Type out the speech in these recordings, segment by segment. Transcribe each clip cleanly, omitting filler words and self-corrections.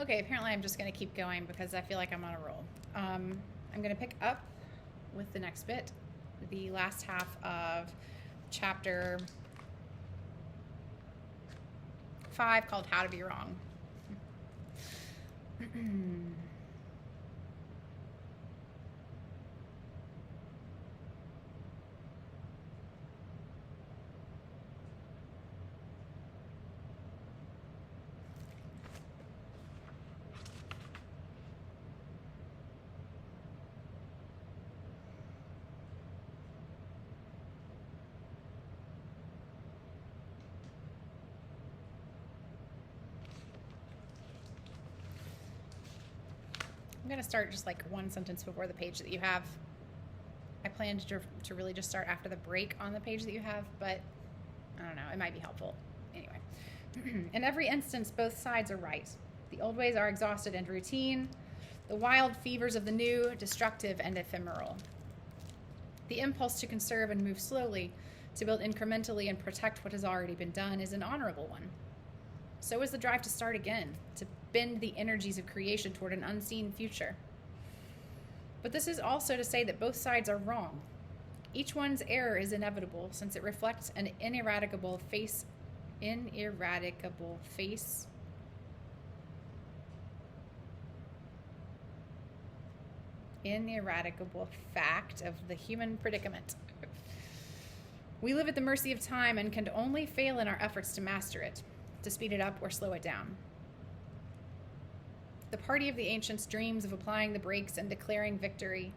Okay, apparently I'm just going to keep going because I feel like I'm on a roll. I'm going to pick up with the next bit, the last half of chapter 5 called How to Be Wrong. I'm going to start just like one sentence before the page that you have. I planned to really just start after the break on the page that you have, but I don't know, it might be helpful. Anyway, in every instance, both sides are right. The old ways are exhausted and routine, the wild fevers of the new, destructive and ephemeral. The impulse to conserve and move slowly, to build incrementally and protect what has already been done, is an honorable one. So is the drive to start again, to bend the energies of creation toward an unseen future. But this is also to say that both sides are wrong. Each one's error is inevitable, since it reflects an ineradicable fact of the human predicament. We live at the mercy of time and can only fail in our efforts to master it, to speed it up or slow it down. The party of the ancients dreams of applying the brakes and declaring victory,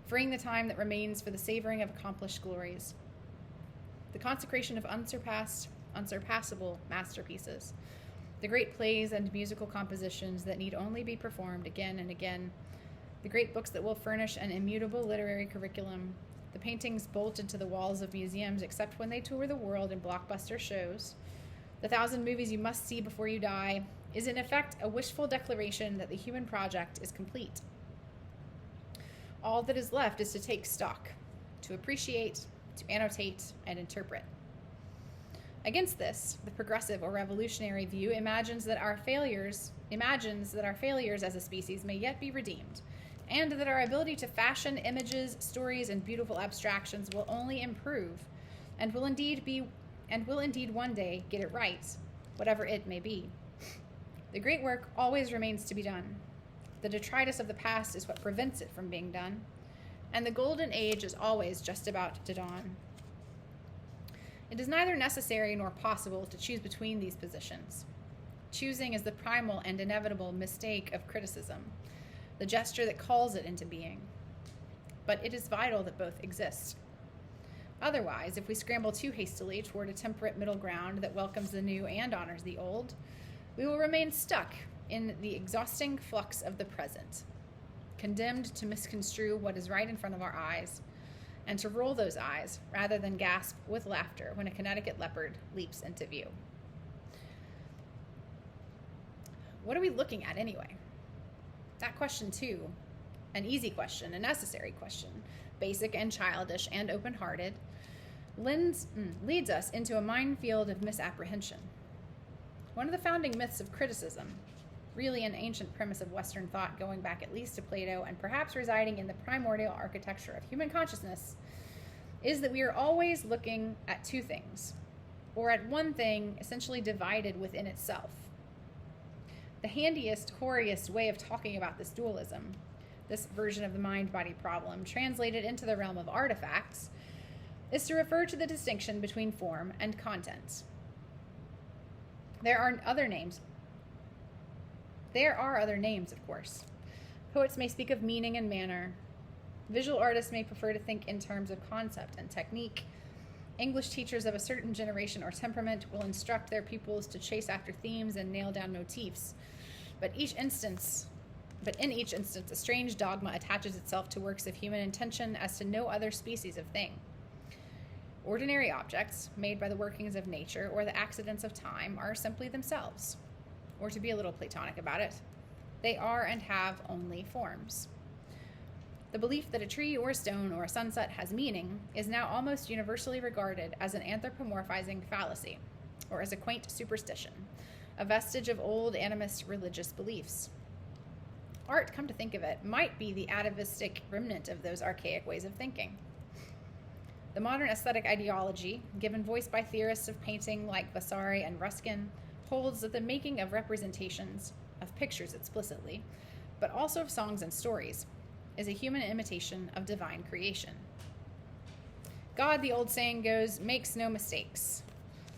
freeing the time that remains for the savoring of accomplished glories. The consecration of unsurpassable masterpieces, the great plays and musical compositions that need only be performed again and again, the great books that will furnish an immutable literary curriculum, the paintings bolted to the walls of museums except when they tour the world in blockbuster shows, the 1,000 movies you must see before you die, is in effect a wishful declaration that the human project is complete. All that is left is to take stock, to appreciate, to annotate, and interpret. Against this, the progressive or revolutionary view imagines that our failures as a species may yet be redeemed, and that our ability to fashion images, stories, and beautiful abstractions will only improve, and will indeed one day get it right, whatever it may be. The great work always remains to be done. The detritus of the past is what prevents it from being done, and the golden age is always just about to dawn. It is neither necessary nor possible to choose between these positions. Choosing is the primal and inevitable mistake of criticism, the gesture that calls it into being. But it is vital that both exist. Otherwise, if we scramble too hastily toward a temperate middle ground that welcomes the new and honors the old, we will remain stuck in the exhausting flux of the present, condemned to misconstrue what is right in front of our eyes, and to roll those eyes rather than gasp with laughter when a Connecticut leopard leaps into view. What are we looking at anyway? That question too, an easy question, a necessary question, basic and childish and open-hearted, leads us into a minefield of misapprehension. One of the founding myths of criticism, really an ancient premise of Western thought going back at least to Plato and perhaps residing in the primordial architecture of human consciousness, is that we are always looking at two things, or at one thing essentially divided within itself. The handiest, hoariest way of talking about this dualism, this version of the mind-body problem, translated into the realm of artifacts, is to refer to the distinction between form and content. There are other names, of course. Poets may speak of meaning and manner. Visual artists may prefer to think in terms of concept and technique. English teachers of a certain generation or temperament will instruct their pupils to chase after themes and nail down motifs. But in each instance, a strange dogma attaches itself to works of human intention as to no other species of thing. Ordinary objects, made by the workings of nature or the accidents of time, are simply themselves. Or to be a little Platonic about it, they are and have only forms. The belief that a tree or a stone or a sunset has meaning is now almost universally regarded as an anthropomorphizing fallacy, or as a quaint superstition, a vestige of old animist religious beliefs. Art, come to think of it, might be the atavistic remnant of those archaic ways of thinking. The modern aesthetic ideology, given voice by theorists of painting like Vasari and Ruskin, holds that the making of representations, of pictures explicitly, but also of songs and stories, is a human imitation of divine creation. God, the old saying goes, makes no mistakes.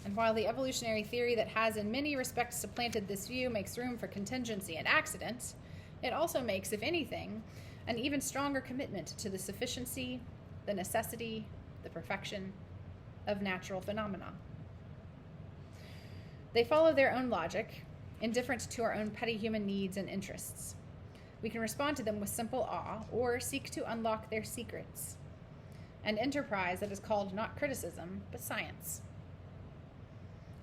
And while the evolutionary theory that has in many respects supplanted this view makes room for contingency and accident, it also makes, if anything, an even stronger commitment to the sufficiency, the necessity, the perfection of natural phenomena. They follow their own logic, indifferent to our own petty human needs and interests. We can respond to them with simple awe or seek to unlock their secrets, an enterprise that is called not criticism, but science.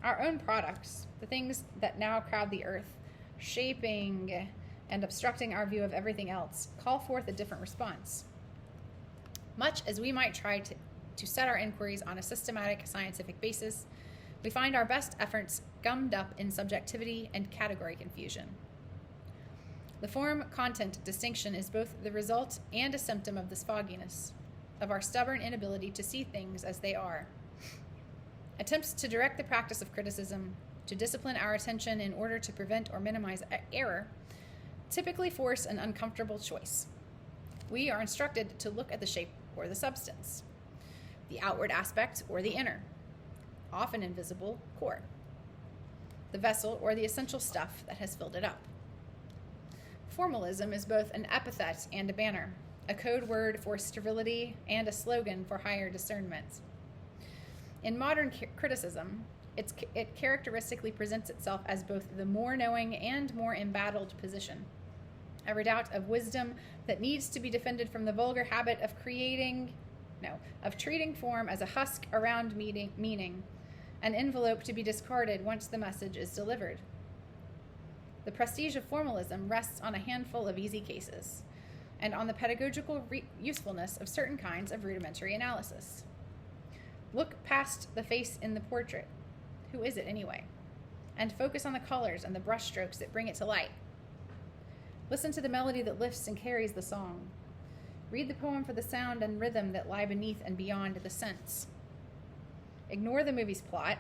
Our own products, the things that now crowd the earth, shaping and obstructing our view of everything else, call forth a different response. Much as we might try to set our inquiries on a systematic scientific basis, we find our best efforts gummed up in subjectivity and category confusion. The form-content distinction is both the result and a symptom of this fogginess, of our stubborn inability to see things as they are. Attempts to direct the practice of criticism, to discipline our attention in order to prevent or minimize error, typically force an uncomfortable choice. We are instructed to look at the shape or the substance, the outward aspect or the inner, often invisible core, the vessel or the essential stuff that has filled it up. Formalism is both an epithet and a banner, a code word for sterility and a slogan for higher discernment. In modern criticism, it characteristically presents itself as both the more knowing and more embattled position, a redoubt of wisdom that needs to be defended from the vulgar habit of treating form as a husk around meaning, an envelope to be discarded once the message is delivered. The prestige of formalism rests on a handful of easy cases, and on the pedagogical usefulness of certain kinds of rudimentary analysis. Look past the face in the portrait. Who is it anyway? And focus on the colors and the brushstrokes that bring it to light. Listen to the melody that lifts and carries the song. Read the poem for the sound and rhythm that lie beneath and beyond the sense. Ignore the movie's plot.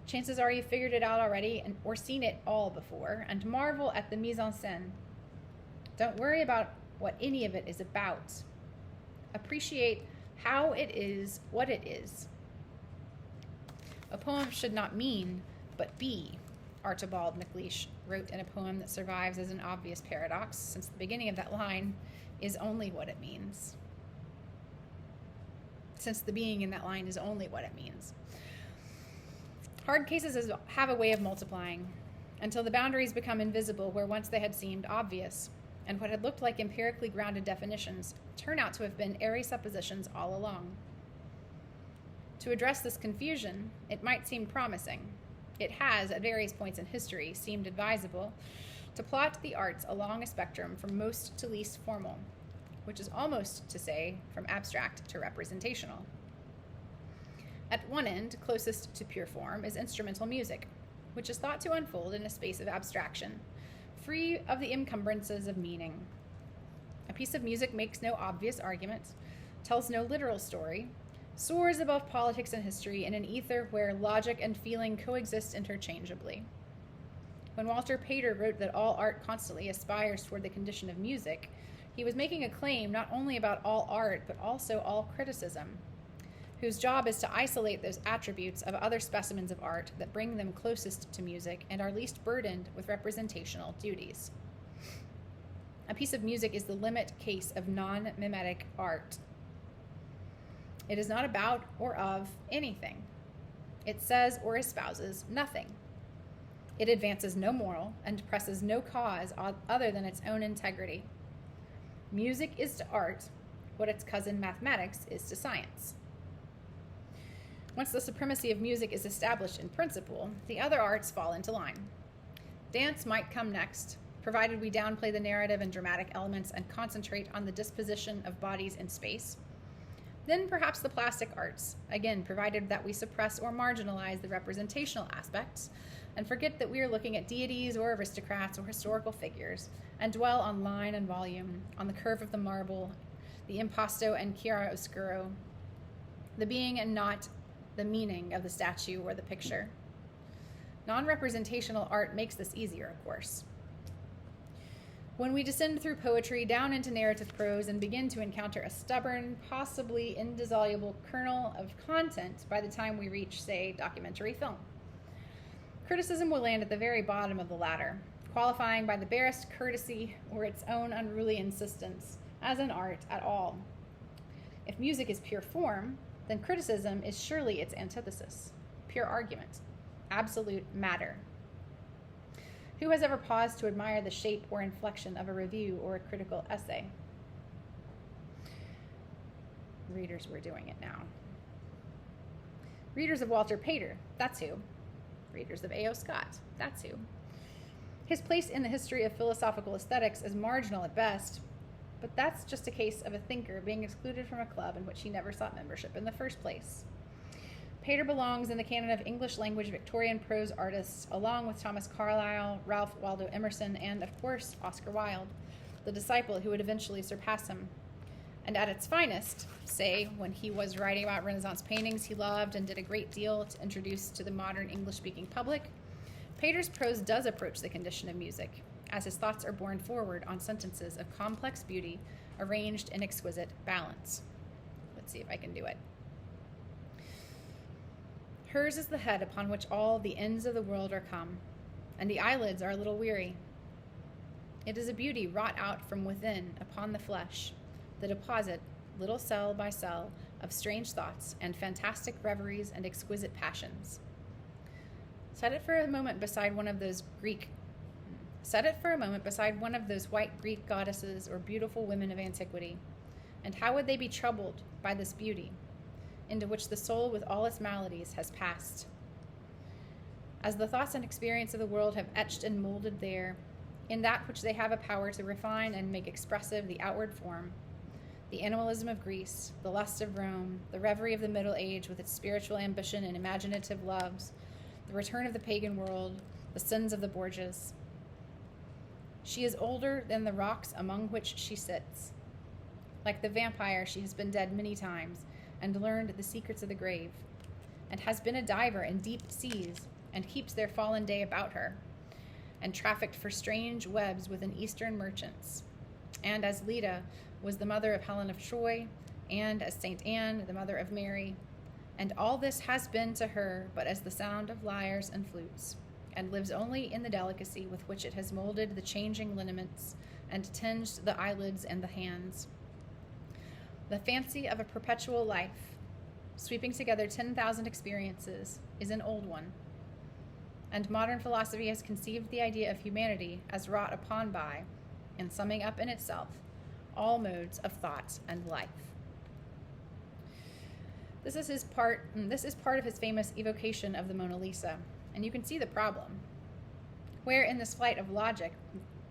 Chances are you've figured it out already or seen it all before, and marvel at the mise en scène. Don't worry about what any of it is about. Appreciate how it is what it is. A poem should not mean, but be, Archibald MacLeish wrote in a poem that survives as an obvious paradox, since the beginning of that line is only what it means. Since the being in that line is only what it means. Hard cases have a way of multiplying, until the boundaries become invisible where once they had seemed obvious, and what had looked like empirically grounded definitions turn out to have been airy suppositions all along. To address this confusion, it might seem promising. It has, at various points in history, seemed advisable to plot the arts along a spectrum from most to least formal, which is almost to say from abstract to representational. At one end, closest to pure form, is instrumental music, which is thought to unfold in a space of abstraction, free of the encumbrances of meaning. A piece of music makes no obvious argument, tells no literal story, soars above politics and history in an ether where logic and feeling coexist interchangeably. When Walter Pater wrote that all art constantly aspires toward the condition of music, he was making a claim not only about all art, but also all criticism, whose job is to isolate those attributes of other specimens of art that bring them closest to music and are least burdened with representational duties. A piece of music is the limit case of non-mimetic art. It is not about or of anything. It says or espouses nothing. It advances no moral and presses no cause other than its own integrity. Music is to art what its cousin mathematics is to science. Once the supremacy of music is established in principle, the other arts fall into line. Dance might come next, provided we downplay the narrative and dramatic elements and concentrate on the disposition of bodies in space. Then perhaps the plastic arts, again, provided that we suppress or marginalize the representational aspects and forget that we are looking at deities or aristocrats or historical figures, and dwell on line and volume, on the curve of the marble, the impasto and chiaroscuro, the being and not the meaning of the statue or the picture. Non-representational art makes this easier, of course. When we descend through poetry down into narrative prose and begin to encounter a stubborn, possibly indissoluble kernel of content by the time we reach, say, documentary film, criticism will land at the very bottom of the ladder, qualifying by the barest courtesy or its own unruly insistence as an art at all. If music is pure form, then criticism is surely its antithesis, pure argument, absolute matter. Who has ever paused to admire the shape or inflection of a review or a critical essay? Readers, we're doing it now. Readers of Walter Pater, that's who. Readers of A.O. Scott, that's who. His place in the history of philosophical aesthetics is marginal at best, but that's just a case of a thinker being excluded from a club in which he never sought membership in the first place. Pater belongs in the canon of English language Victorian prose artists, along with Thomas Carlyle, Ralph Waldo Emerson, and, of course, Oscar Wilde, the disciple who would eventually surpass him. And at its finest, say, when he was writing about Renaissance paintings he loved and did a great deal to introduce to the modern English-speaking public, Pater's prose does approach the condition of music, as his thoughts are borne forward on sentences of complex beauty arranged in exquisite balance. Let's see if I can do it. Hers is the head upon which all the ends of the world are come, and the eyelids are a little weary. It is a beauty wrought out from within upon the flesh, the deposit, little cell by cell, of strange thoughts and fantastic reveries and exquisite passions. Set it for a moment beside one of those white Greek goddesses or beautiful women of antiquity, and how would they be troubled by this beauty, into which the soul with all its maladies has passed? As the thoughts and experience of the world have etched and molded there, in that which they have a power to refine and make expressive the outward form, the animalism of Greece, the lust of Rome, the reverie of the Middle Age with its spiritual ambition and imaginative loves, the return of the pagan world, the sins of the Borgias. She is older than the rocks among which she sits. Like the vampire, she has been dead many times, and learned the secrets of the grave, and has been a diver in deep seas, and keeps their fallen day about her, and trafficked for strange webs with an Eastern merchants. And as Leda was the mother of Helen of Troy, and as Saint Anne the mother of Mary, and all this has been to her but as the sound of lyres and flutes, and lives only in the delicacy with which it has molded the changing lineaments, and tinged the eyelids and the hands. The fancy of a perpetual life, sweeping together 10,000 experiences, is an old one, and modern philosophy has conceived the idea of humanity as wrought upon by, and summing up in itself, all modes of thought and life. This is part of his famous evocation of the Mona Lisa, and you can see the problem, where in this flight of logic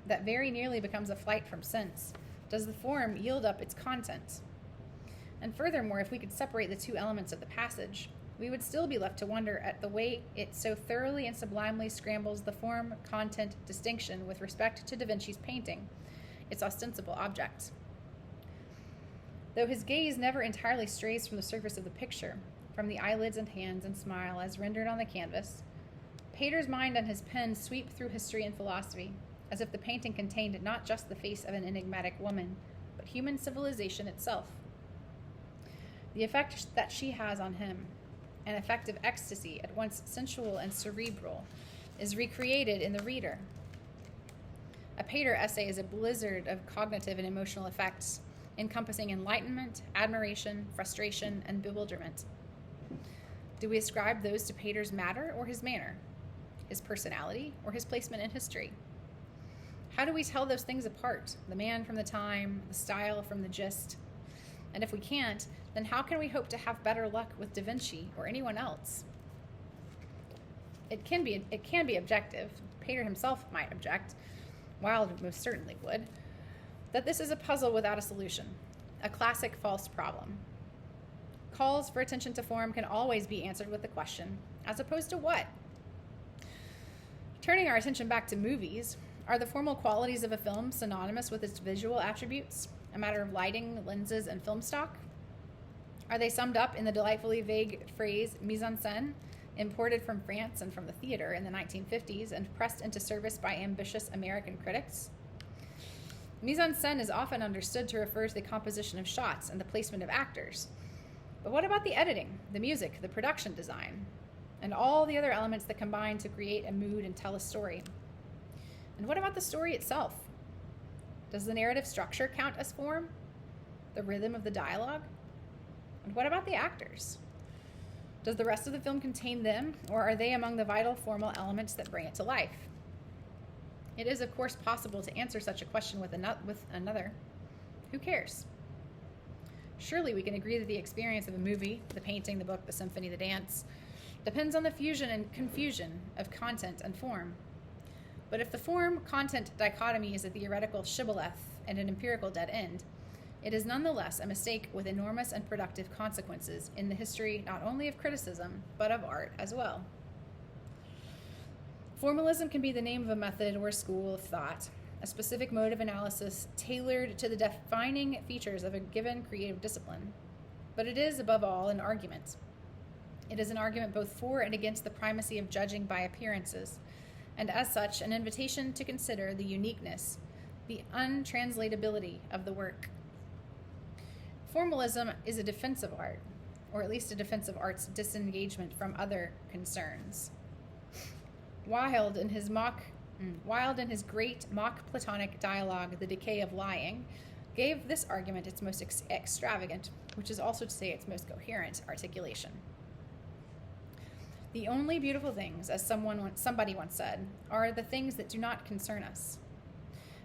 that very nearly becomes a flight from sense, does the form yield up its content. And furthermore, if we could separate the two elements of the passage, we would still be left to wonder at the way it so thoroughly and sublimely scrambles the form-content distinction with respect to Da Vinci's painting, its ostensible object. Though his gaze never entirely strays from the surface of the picture, from the eyelids and hands and smile as rendered on the canvas, Pater's mind and his pen sweep through history and philosophy, as if the painting contained not just the face of an enigmatic woman, but human civilization itself. The effect that she has on him, an effect of ecstasy at once sensual and cerebral, is recreated in the reader. A Pater essay is a blizzard of cognitive and emotional effects, encompassing enlightenment, admiration, frustration, and bewilderment. Do we ascribe those to Pater's matter or his manner, his personality or his placement in history? How do we tell those things apart, the man from the time, the style from the gist? And if we can't, then how can we hope to have better luck with Da Vinci or anyone else? It can be objective. Pater himself might object, Wilde most certainly would, that this is a puzzle without a solution, a classic false problem. Calls for attention to form can always be answered with the question, as opposed to what? Turning our attention back to movies, are the formal qualities of a film synonymous with its visual attributes, a matter of lighting, lenses, and film stock? Are they summed up in the delightfully vague phrase mise en scène, imported from France and from the theater in the 1950s and pressed into service by ambitious American critics? Mise en scène is often understood to refer to the composition of shots and the placement of actors. But what about the editing, the music, the production design, and all the other elements that combine to create a mood and tell a story? And what about the story itself? Does the narrative structure count as form? The rhythm of the dialogue? And what about the actors? Does the rest of the film contain them, or are they among the vital formal elements that bring it to life? It is, of course, possible to answer such a question with another. Who cares? Surely we can agree that the experience of a movie, the painting, the book, the symphony, the dance, depends on the fusion and confusion of content and form. But if the form-content dichotomy is a theoretical shibboleth and an empirical dead end, it is nonetheless a mistake with enormous and productive consequences in the history not only of criticism, but of art as well. Formalism can be the name of a method or a school of thought, a specific mode of analysis tailored to the defining features of a given creative discipline. But it is, above all, an argument. It is an argument both for and against the primacy of judging by appearances, and as such, an invitation to consider the uniqueness, the untranslatability of the work. Formalism is a defense of art, or at least a defense of art's disengagement from other concerns. Wilde, in his great mock Platonic dialogue, The Decay of Lying, gave this argument its most extravagant, which is also to say its most coherent, articulation. The only beautiful things, as somebody once said, are the things that do not concern us.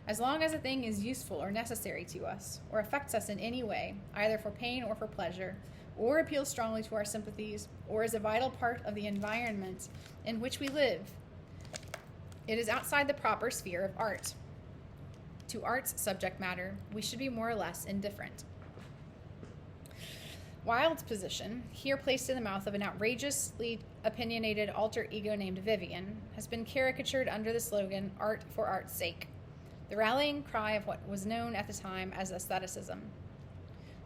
As long as a thing is useful or necessary to us, or affects us in any way, either for pain or for pleasure, or appeals strongly to our sympathies, or is a vital part of the environment in which we live, it is outside the proper sphere of art. To art's subject matter, we should be more or less indifferent. Wilde's position, here placed in the mouth of an outrageously opinionated alter ego named Vivian, has been caricatured under the slogan, "Art for art's sake," the rallying cry of what was known at the time as aestheticism.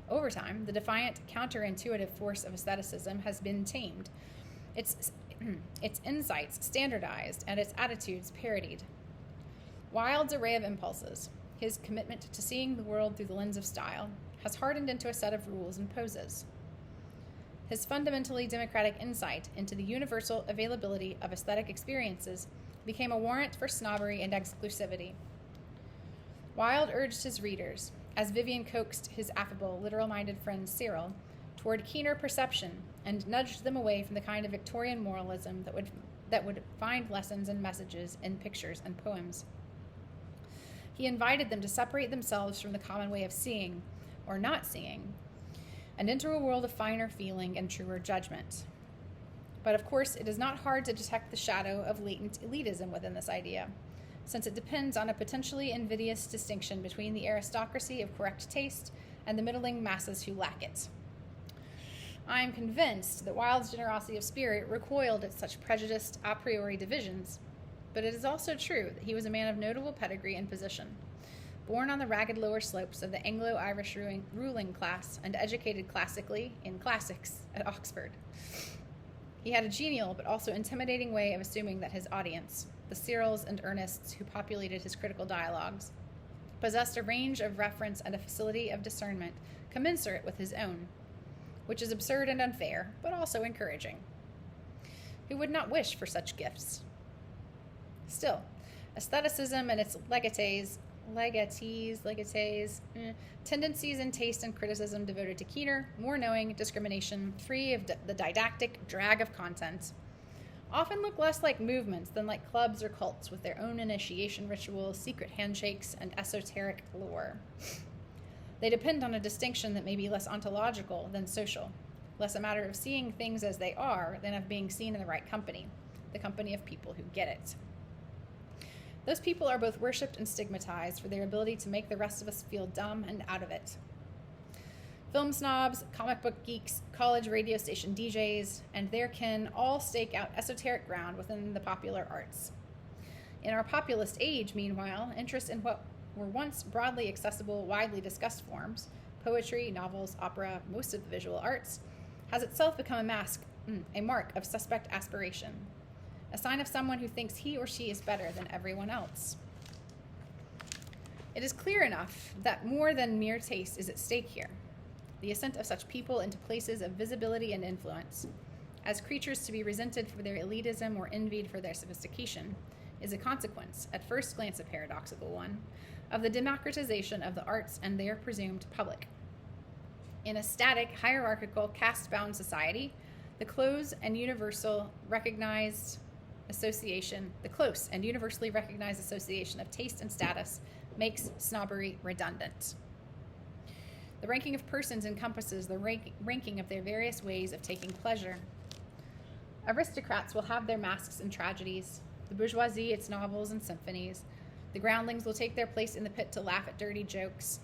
Over time, the defiant, counterintuitive force of aestheticism has been tamed, its insights standardized, and its attitudes parodied. Wilde's array of impulses, his commitment to seeing the world through the lens of style, has hardened into a set of rules and poses. His fundamentally democratic insight into the universal availability of aesthetic experiences became a warrant for snobbery and exclusivity. Wilde urged his readers, as Vivian coaxed his affable, literal-minded friend Cyril, toward keener perception and nudged them away from the kind of Victorian moralism that would find lessons and messages in pictures and poems. He invited them to separate themselves from the common way of seeing, or not seeing, and enter a world of finer feeling and truer judgment. But of course, it is not hard to detect the shadow of latent elitism within this idea, since it depends on a potentially invidious distinction between the aristocracy of correct taste and the middling masses who lack it. I am convinced that Wilde's generosity of spirit recoiled at such prejudiced a priori divisions, but it is also true that he was a man of notable pedigree and position, born on the ragged lower slopes of the Anglo-Irish ruling class and educated classically in classics at Oxford. He had a genial but also intimidating way of assuming that his audience, the Cyrils and Ernests who populated his critical dialogues, possessed a range of reference and a facility of discernment commensurate with his own, which is absurd and unfair, but also encouraging. Who would not wish for such gifts? Still, aestheticism and its legatees, tendencies in taste and criticism devoted to keener, more knowing discrimination, free of the didactic drag of content, often look less like movements than like clubs or cults with their own initiation rituals, secret handshakes, and esoteric lore. They depend on a distinction that may be less ontological than social, less a matter of seeing things as they are than of being seen in the right company, the company of people who get it. Those people are both worshipped and stigmatized for their ability to make the rest of us feel dumb and out of it. Film snobs, comic book geeks, college radio station DJs, and their kin all stake out esoteric ground within the popular arts. In our populist age, meanwhile, interest in what were once broadly accessible, widely discussed forms, poetry, novels, opera, most of the visual arts, has itself become a mark of suspect aspiration, a sign of someone who thinks he or she is better than everyone else. It is clear enough that more than mere taste is at stake here. The ascent of such people into places of visibility and influence, as creatures to be resented for their elitism or envied for their sophistication, is a consequence, at first glance a paradoxical one, of the democratization of the arts and their presumed public. In a static, hierarchical, caste-bound society, the close and universally recognized association of taste and status makes snobbery redundant. The ranking of persons encompasses the ranking of their various ways of taking pleasure. Aristocrats will have their masks and tragedies, the bourgeoisie its novels and symphonies. The groundlings will take their place in the pit to laugh at dirty jokes.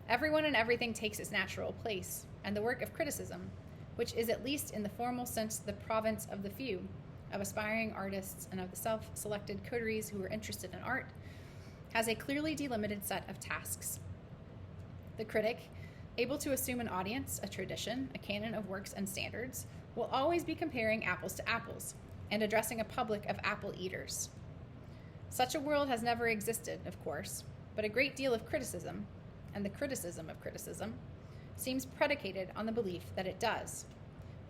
Everyone and everything takes its natural place, and the work of criticism, which is at least in the formal sense the province of the few, of aspiring artists and of the self-selected coteries who are interested in art, has a clearly delimited set of tasks. The critic, able to assume an audience, a tradition, a canon of works and standards, will always be comparing apples to apples and addressing a public of apple eaters. Such a world has never existed, of course, but a great deal of criticism, and the criticism of criticism, seems predicated on the belief that it does,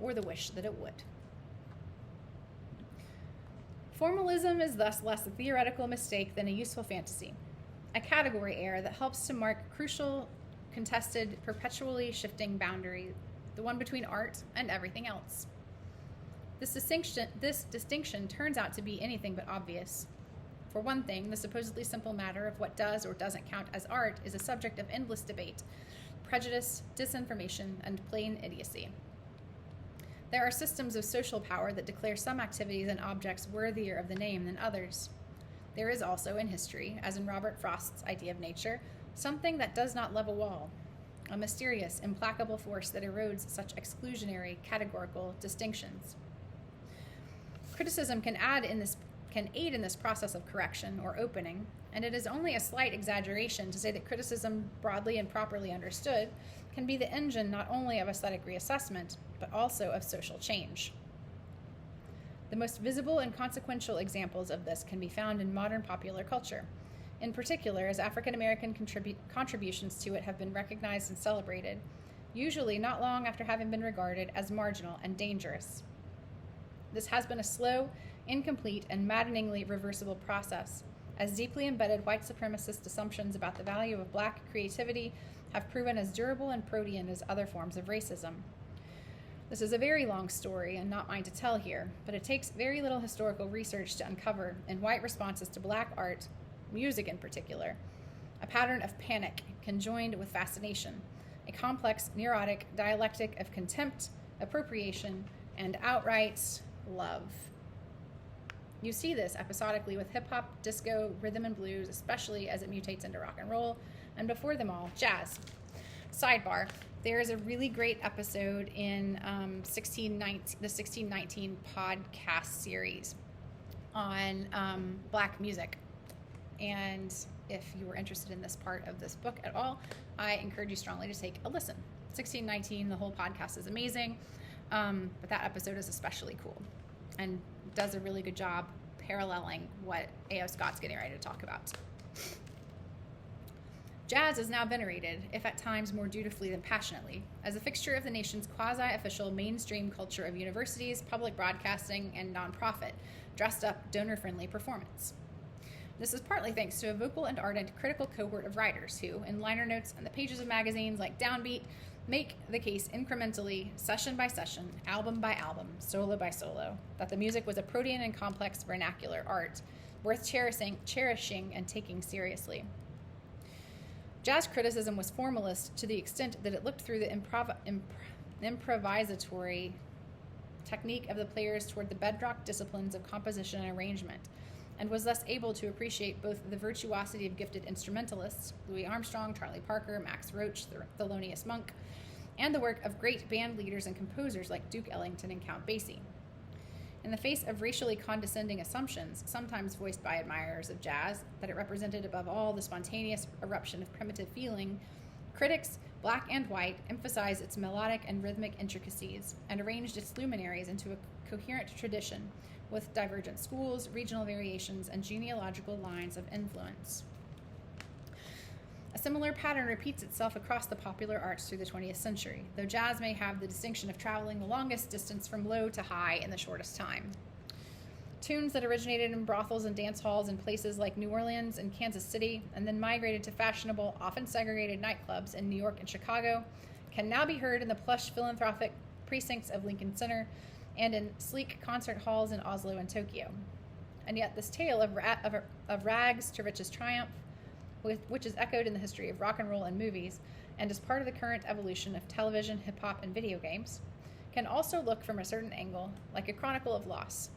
or the wish that it would. Formalism is thus less a theoretical mistake than a useful fantasy, a category error that helps to mark crucial, contested, perpetually shifting boundary, the one between art and everything else. This distinction turns out to be anything but obvious. For one thing, the supposedly simple matter of what does or doesn't count as art is a subject of endless debate, prejudice, disinformation, and plain idiocy. There are systems of social power that declare some activities and objects worthier of the name than others. There is also in history, as in Robert Frost's idea of nature, something that does not love a wall, a mysterious, implacable force that erodes such exclusionary, categorical distinctions. Criticism can aid in this process of correction or opening, and it is only a slight exaggeration to say that criticism, broadly and properly understood, can be the engine not only of aesthetic reassessment, but also of social change. The most visible and consequential examples of this can be found in modern popular culture, in particular as African American contributions to it have been recognized and celebrated, usually not long after having been regarded as marginal and dangerous. This has been a slow, incomplete, and maddeningly reversible process, as deeply embedded white supremacist assumptions about the value of black creativity have proven as durable and protean as other forms of racism. This is a very long story and not mine to tell here, but it takes very little historical research to uncover, in white responses to black art, music in particular, a pattern of panic conjoined with fascination, a complex, neurotic dialectic of contempt, appropriation, and outright love. You see this episodically with hip-hop, disco, rhythm and blues, especially as it mutates into rock and roll, and before them all, jazz. Sidebar, there is a really great episode in the 1619 podcast series on black music. And if you were interested in this part of this book at all, I encourage you strongly to take a listen. 1619, the whole podcast is amazing, but that episode is especially cool and does a really good job paralleling what A.O. Scott's getting ready to talk about. Jazz is now venerated, if at times more dutifully than passionately, as a fixture of the nation's quasi-official mainstream culture of universities, public broadcasting, and nonprofit, dressed-up, donor-friendly performance. This is partly thanks to a vocal and ardent critical cohort of writers who, in liner notes on the pages of magazines like Downbeat, make the case incrementally, session by session, album by album, solo by solo, that the music was a protean and complex vernacular art, worth cherishing and taking seriously. Jazz criticism was formalist to the extent that it looked through the improvisatory technique of the players toward the bedrock disciplines of composition and arrangement, and was thus able to appreciate both the virtuosity of gifted instrumentalists, Louis Armstrong, Charlie Parker, Max Roach, Thelonious Monk, and the work of great band leaders and composers like Duke Ellington and Count Basie. In the face of racially condescending assumptions, sometimes voiced by admirers of jazz, that it represented above all the spontaneous eruption of primitive feeling, critics, black and white, emphasized its melodic and rhythmic intricacies and arranged its luminaries into a coherent tradition with divergent schools, regional variations, and genealogical lines of influence. A similar pattern repeats itself across the popular arts through the 20th century, though jazz may have the distinction of traveling the longest distance from low to high in the shortest time. Tunes that originated in brothels and dance halls in places like New Orleans and Kansas City, and then migrated to fashionable, often segregated nightclubs in New York and Chicago, can now be heard in the plush philanthropic precincts of Lincoln Center and in sleek concert halls in Oslo and Tokyo. And yet this tale of rags to riches triumph, which is echoed in the history of rock and roll and movies, and is part of the current evolution of television, hip-hop, and video games, can also look from a certain angle like a chronicle of loss.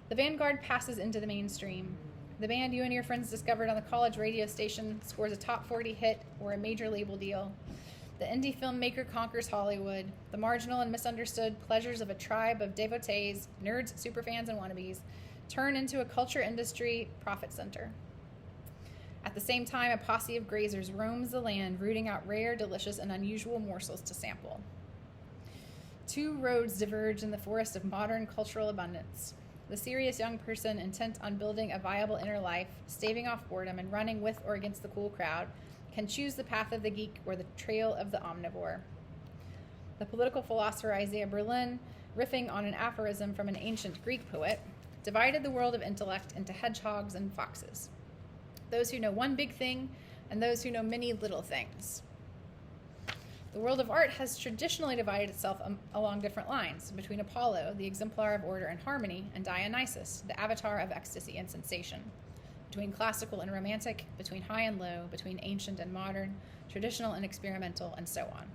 The vanguard passes into the mainstream. The band you and your friends discovered on the college radio station scores a top 40 hit or a major label deal. The indie filmmaker conquers Hollywood. The marginal and misunderstood pleasures of a tribe of devotees, nerds, superfans, and wannabes turn into a culture industry profit center. At the same time, a posse of grazers roams the land, rooting out rare, delicious, and unusual morsels to sample. Two roads diverge in the forest of modern cultural abundance. The serious young person intent on building a viable inner life, staving off boredom, and running with or against the cool crowd, can choose the path of the geek or the trail of the omnivore. The political philosopher Isaiah Berlin, riffing on an aphorism from an ancient Greek poet, divided the world of intellect into hedgehogs and foxes. Those who know one big thing and those who know many little things. The world of art has traditionally divided itself along different lines, between Apollo, the exemplar of order and harmony, and Dionysus, the avatar of ecstasy and sensation, between classical and romantic, between high and low, between ancient and modern, traditional and experimental, and so on.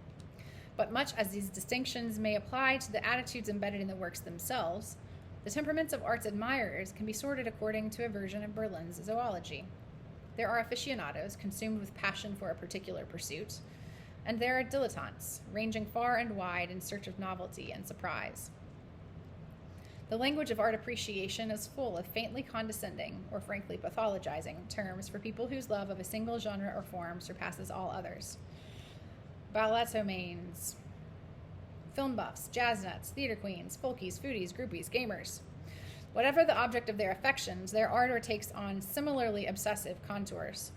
But much as these distinctions may apply to the attitudes embedded in the works themselves, the temperaments of art's admirers can be sorted according to a version of Berlin's zoology. There are aficionados consumed with passion for a particular pursuit, and there are dilettantes, ranging far and wide in search of novelty and surprise. The language of art appreciation is full of faintly condescending, or frankly pathologizing, terms for people whose love of a single genre or form surpasses all others. Balletomanes, film buffs, jazz nuts, theater queens, folkies, foodies, groupies, gamers. Whatever the object of their affections, their ardor takes on similarly obsessive contours.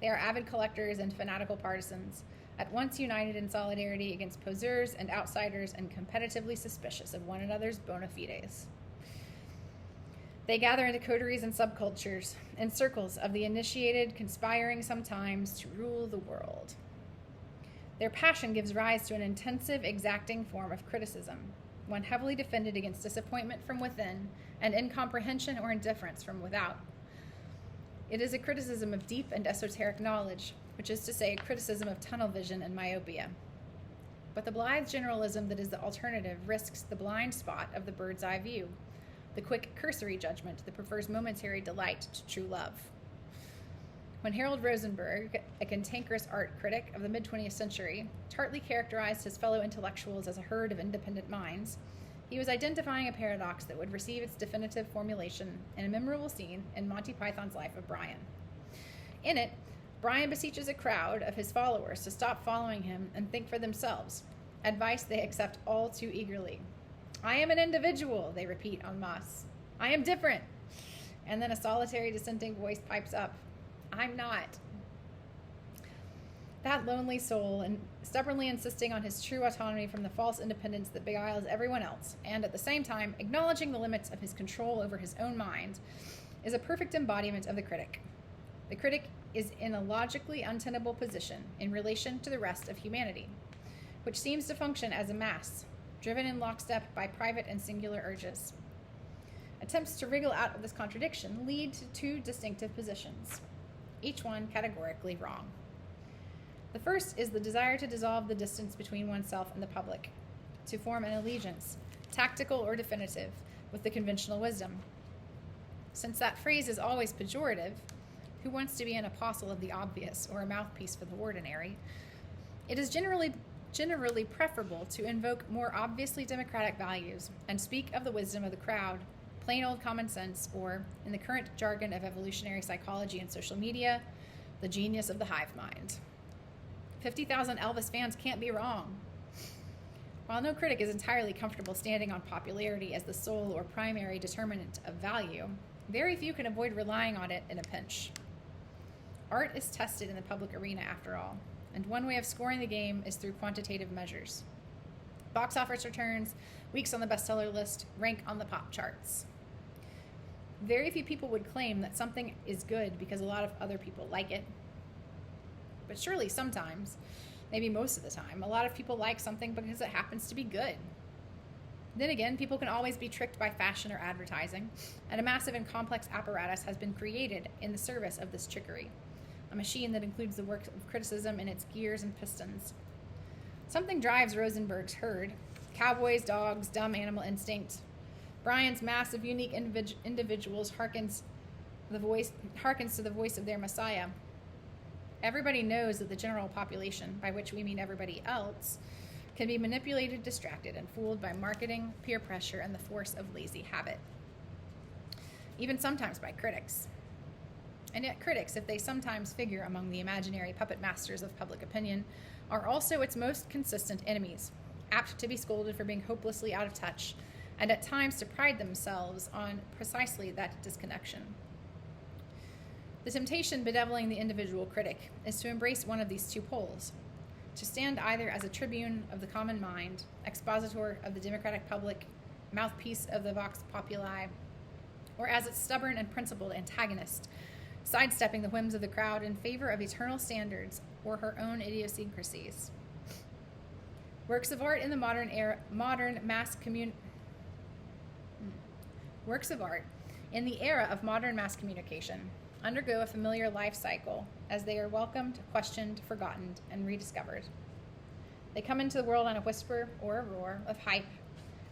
They are avid collectors and fanatical partisans, at once united in solidarity against poseurs and outsiders and competitively suspicious of one another's bona fides. They gather into coteries and subcultures, in circles of the initiated, conspiring sometimes to rule the world. Their passion gives rise to an intensive, exacting form of criticism, one heavily defended against disappointment from within and incomprehension or indifference from without. It is a criticism of deep and esoteric knowledge, which is to say, a criticism of tunnel vision and myopia. But the blithe generalism that is the alternative risks the blind spot of the bird's eye view, the quick cursory judgment that prefers momentary delight to true love. When Harold Rosenberg, a cantankerous art critic of the mid-20th century, tartly characterized his fellow intellectuals as a herd of independent minds, he was identifying a paradox that would receive its definitive formulation in a memorable scene in Monty Python's Life of Brian. In it, Brian beseeches a crowd of his followers to stop following him and think for themselves, advice they accept all too eagerly. "I am an individual," they repeat en masse. "I am different." And then a solitary dissenting voice pipes up, "I'm not." That lonely soul, and stubbornly insisting on his true autonomy from the false independence that beguiles everyone else, and at the same time acknowledging the limits of his control over his own mind, is a perfect embodiment of the critic. The critic is in a logically untenable position in relation to the rest of humanity, which seems to function as a mass, driven in lockstep by private and singular urges. Attempts to wriggle out of this contradiction lead to two distinctive positions, each one categorically wrong. The first is the desire to dissolve the distance between oneself and the public, to form an allegiance, tactical or definitive, with the conventional wisdom. Since that phrase is always pejorative, who wants to be an apostle of the obvious or a mouthpiece for the ordinary, it is generally generally preferable to invoke more obviously democratic values and speak of the wisdom of the crowd, plain old common sense, or, in the current jargon of evolutionary psychology and social media, the genius of the hive mind. 50,000 Elvis fans can't be wrong. While no critic is entirely comfortable standing on popularity as the sole or primary determinant of value, very few can avoid relying on it in a pinch. Art is tested in the public arena, after all, and one way of scoring the game is through quantitative measures. Box office returns, weeks on the bestseller list, rank on the pop charts. Very few people would claim that something is good because a lot of other people like it. But surely sometimes, maybe most of the time, a lot of people like something because it happens to be good. Then again, people can always be tricked by fashion or advertising, and a massive and complex apparatus has been created in the service of this trickery, a machine that includes the work of criticism in its gears and pistons. Something drives Rosenberg's herd: cowboys, dogs, dumb animal instinct. Brian's mass of unique individuals harkens to the voice of their messiah. Everybody knows that the general population, by which we mean everybody else, can be manipulated, distracted, and fooled by marketing, peer pressure, and the force of lazy habit. Even sometimes by critics. And yet critics, if they sometimes figure among the imaginary puppet masters of public opinion, are also its most consistent enemies, apt to be scolded for being hopelessly out of touch, and at times to pride themselves on precisely that disconnection. The temptation bedeviling the individual critic is to embrace one of these two poles, to stand either as a tribune of the common mind, expositor of the democratic public, mouthpiece of the vox populi, or as its stubborn and principled antagonist, sidestepping the whims of the crowd in favor of eternal standards or her own idiosyncrasies. Works of art in the era of modern mass communication undergo a familiar life cycle as they are welcomed, questioned, forgotten, and rediscovered. They come into the world on a whisper or a roar of hype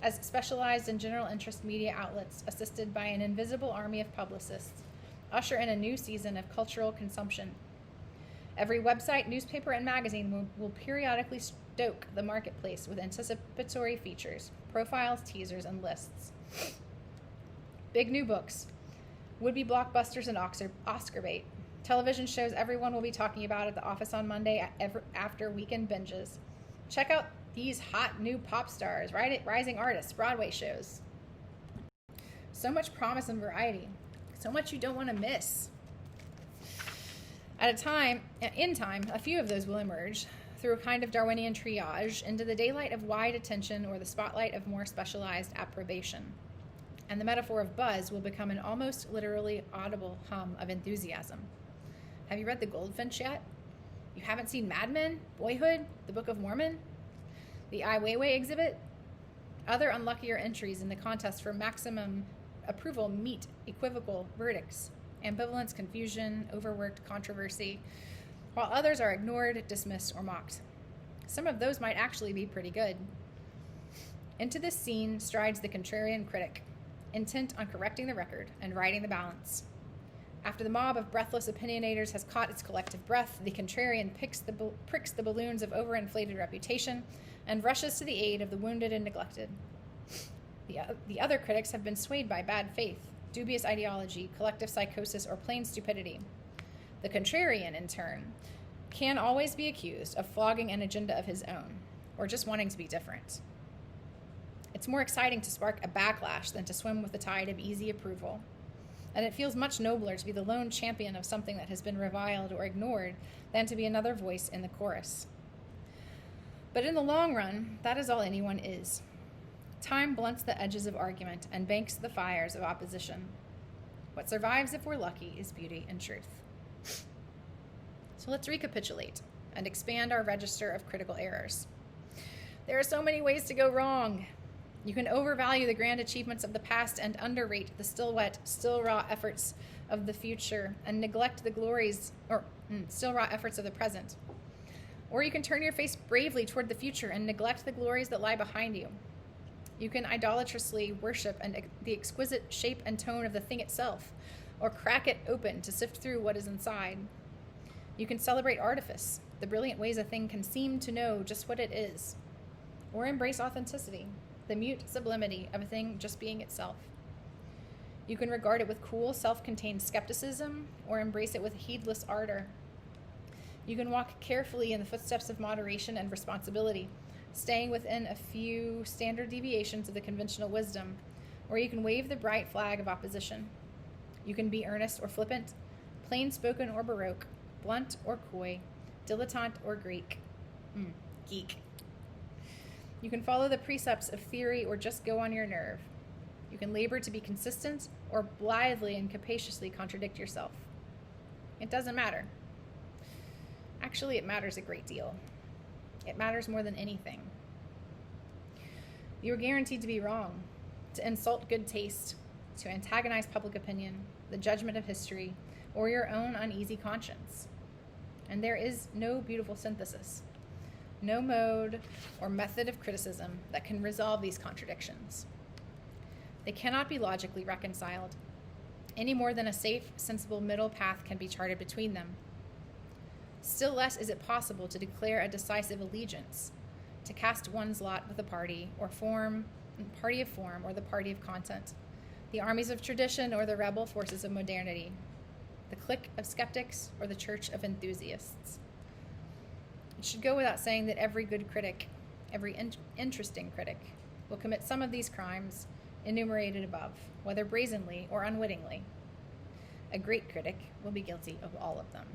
as specialized and general interest media outlets, assisted by an invisible army of publicists, usher in a new season of cultural consumption. Every website, newspaper, and magazine will periodically stoke the marketplace with anticipatory features, profiles, teasers, and lists. Big new books, would-be blockbusters, and Oscar bait. Television shows everyone will be talking about at the office on Monday after weekend binges. Check out these hot new pop stars, rising artists, Broadway shows. So much promise and variety. So much you don't want to miss. In time, a few of those will emerge through a kind of Darwinian triage into the daylight of wide attention or the spotlight of more specialized approbation. And the metaphor of buzz will become an almost literally audible hum of enthusiasm. Have you read The Goldfinch yet? You haven't seen Mad Men, Boyhood, The Book of Mormon, the Ai Weiwei exhibit? Other unluckier entries in the contest for maximum approval meet equivocal verdicts, ambivalence, confusion, overworked controversy, while others are ignored, dismissed, or mocked. Some of those might actually be pretty good. Into this scene strides the contrarian critic, intent on correcting the record and righting the balance. After the mob of breathless opinionators has caught its collective breath, the contrarian pricks the balloons of overinflated reputation and rushes to the aid of the wounded and neglected. The other critics have been swayed by bad faith, dubious ideology, collective psychosis, or plain stupidity. The contrarian, in turn, can always be accused of flogging an agenda of his own, or just wanting to be different. It's more exciting to spark a backlash than to swim with the tide of easy approval. And it feels much nobler to be the lone champion of something that has been reviled or ignored than to be another voice in the chorus. But in the long run, that is all anyone is. Time blunts the edges of argument and banks the fires of opposition. What survives, if we're lucky, is beauty and truth. So let's recapitulate and expand our register of critical errors. There are so many ways to go wrong. You can overvalue the grand achievements of the past and underrate the still wet, still raw efforts of the future and neglect the still raw efforts of the present. Or you can turn your face bravely toward the future and neglect the glories that lie behind you. You can idolatrously worship the exquisite shape and tone of the thing itself, or crack it open to sift through what is inside. You can celebrate artifice, the brilliant ways a thing can seem to know just what it is, or embrace authenticity, the mute sublimity of a thing just being itself. You can regard it with cool, self-contained skepticism, or embrace it with heedless ardor. You can walk carefully in the footsteps of moderation and responsibility, staying within a few standard deviations of the conventional wisdom, or you can wave the bright flag of opposition. You can be earnest or flippant, plain-spoken or baroque, blunt or coy, dilettante or geek. You can follow the precepts of theory or just go on your nerve. You can labor to be consistent or blithely and capaciously contradict yourself. It doesn't matter. Actually, it matters a great deal. It matters more than anything. You are guaranteed to be wrong, to insult good taste, to antagonize public opinion, the judgment of history, or your own uneasy conscience. And there is no beautiful synthesis, no mode or method of criticism that can resolve these contradictions. They cannot be logically reconciled, any more than a safe, sensible middle path can be charted between them. Still less is it possible to declare a decisive allegiance, to cast one's lot with the party of form or the party of content, the armies of tradition or the rebel forces of modernity, the clique of skeptics or the church of enthusiasts. It should go without saying that every good critic, every interesting critic, will commit some of these crimes enumerated above, whether brazenly or unwittingly. A great critic will be guilty of all of them.